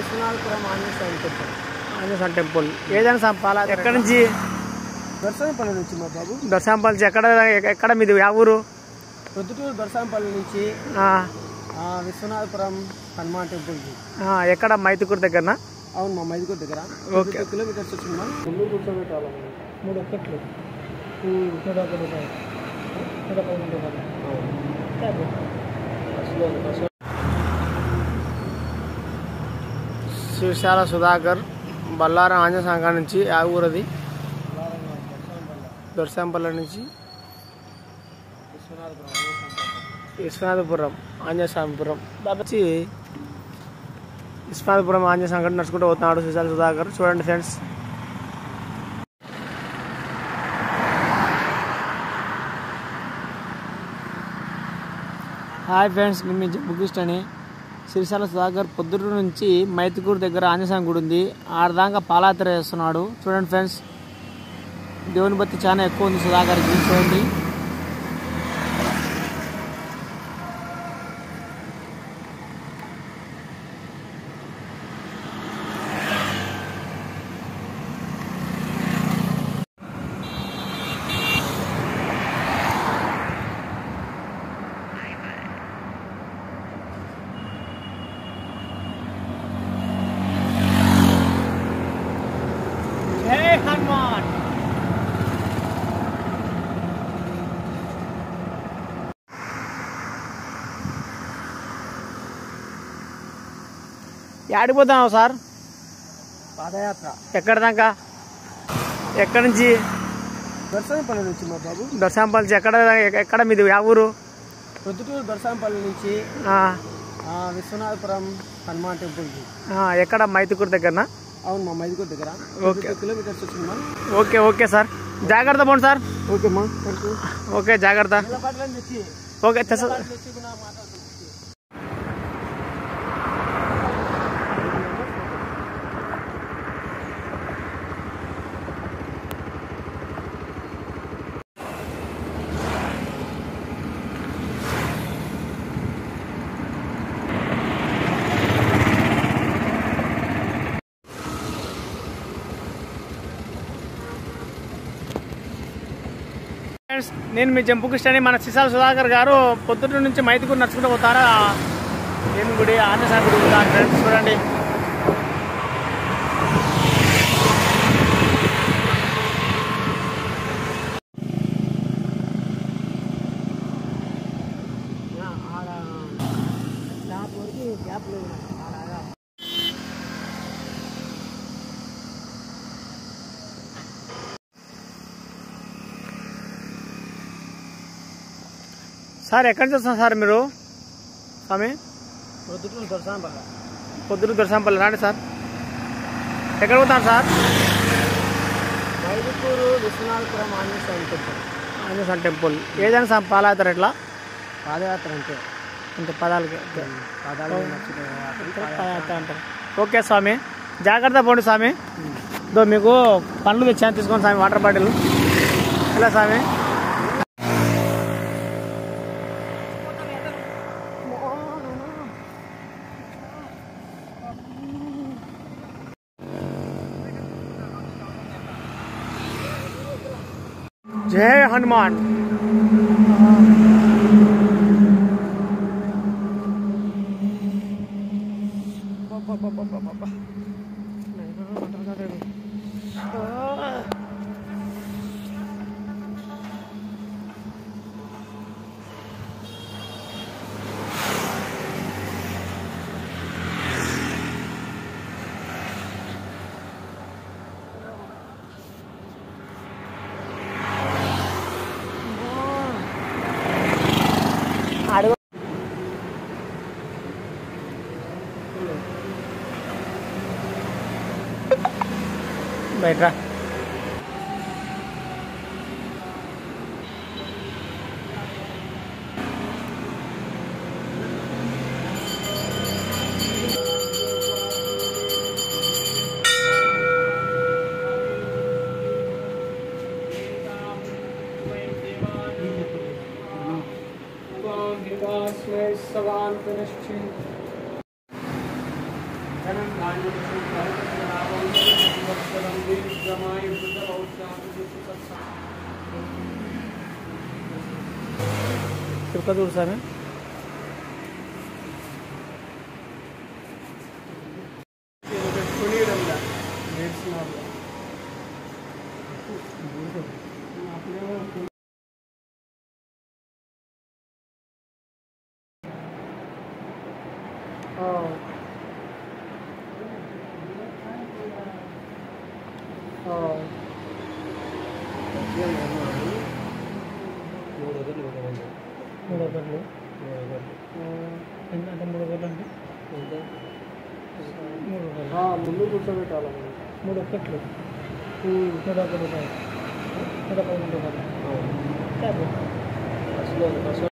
Viswanathapuram Anjaneya temple ఏదైనా పాలా ఎక్కడి నుంచి? దర్శనంపల్లి నుంచి మా బాబు. దర్శనంపల్లి నుంచి ఎక్కడ మీది యా ఊరు? ప్రొద్దుటూరు దర్శనంపల్లి నుంచి విశ్వనాథపురం హనుమాన్ టెంపుల్. ఎక్కడ మైతుకూరు దగ్గరనా? అవును మా మైదుకూరు దగ్గర. ఓకే కిలోమీటర్స్ వచ్చిందా? 3 కూర్చోబెట్టాలి. 3 ఒక్కట్లు 111 శివశాల సుధాకర్ బల్లారం ఆంజనేయ సంఘం నుంచి ఆ ఊరది దొరసంపల్లి నుంచి విశ్వనాథపురం ఆంజనేయ స్వామిపురం వచ్చి విశ్వనాథపురం ఆంజనేయ సంఘం నడుచుకుంటూ పోతున్నాడు శివశాల సుధాకర్. చూడండి ఫ్రెండ్స్. హాయ్ ఫ్రెండ్స్, నేను మీ జంబుకృష్ణని. శివశాల సుధాకర్ పొద్దుటూరు నుంచి మైతుకూరు దగ్గర ఆంజనేయ స్వామి గుడి ఉంది, ఆడదాకా పాదయాత్ర చేస్తున్నాడు. చూడండి ఫ్రెండ్స్, దేవుని భక్తి చాలా ఎక్కువ ఉంది సుధాకర్కి. చూడండి. జై హనుమాన్. ఆడిపోతున్నావు సార్? పాదయాత్ర. ఎక్కడ దాకా? ఎక్కడి నుంచి? దర్శనంపల్లి నుంచి మా బాబు. దర్శనంపల్లి నుంచి ఎక్కడ మీది యా ఊరు? ప్రొద్దుటూరు దర్శనంపల్లి నుంచి విశ్వనాథపురం హనుమాన్ టెంపుల్. ఎక్కడ మైతుకూరు దగ్గరనా? అవును మా మైదుకూరు దగ్గర. ఓకే కిలోమీటర్స్ వచ్చిందా? ఓకే సార్, జాగ్రత్త పోండి సార్. ఓకే మా ఓకే జాగ్రత్త. ఓకే నేను మీ జంబుకృష్ణని. మన శివశాల సుధాకర్ గారు పొద్దుట నుంచి మైతుకూరు నడుచుకుంటూ పోతారా ఏం గుడి? ఆంజనేయ స్వామి గుడి ఫ్రెండ్స్. చూడండి. సార్ ఎక్కడి నుంచి వస్తున్నారు సార్ మీరు? స్వామి ప్రొద్దుటూరు దర్శనంపల్లి. పొద్దుటూరు దర్శనంపల్లి రాండి సార్. ఎక్కడ పోతారు సార్? మైదుకూరు విశ్వనాథపురం ఆంజనేయ స్వామి టెంపుల్. ఆంజనేయ స్వామి టెంపుల్ ఏదైనా పాదయాత్ర ఎట్లా? పాదయాత్ర అంటే పదాలకి పాదయాత్ర అంటారు. ఓకే స్వామి, జాగ్రత్త పోండి స్వామి. మీకు పండ్లు తెచ్చాను, తీసుకోండి స్వామి. వాటర్ బాటిల్ ఎలా స్వామి? జై హనుమాన్. బయట తిరుపతి చూడు సార్ మూడు ఒకట్లు అంటే మూడు ఒకట్లు అంటే ముందు కూర్చోబెట్టాలి. 3 ఒకట్లు 101 రూపాయలు 111 రూపాయలు.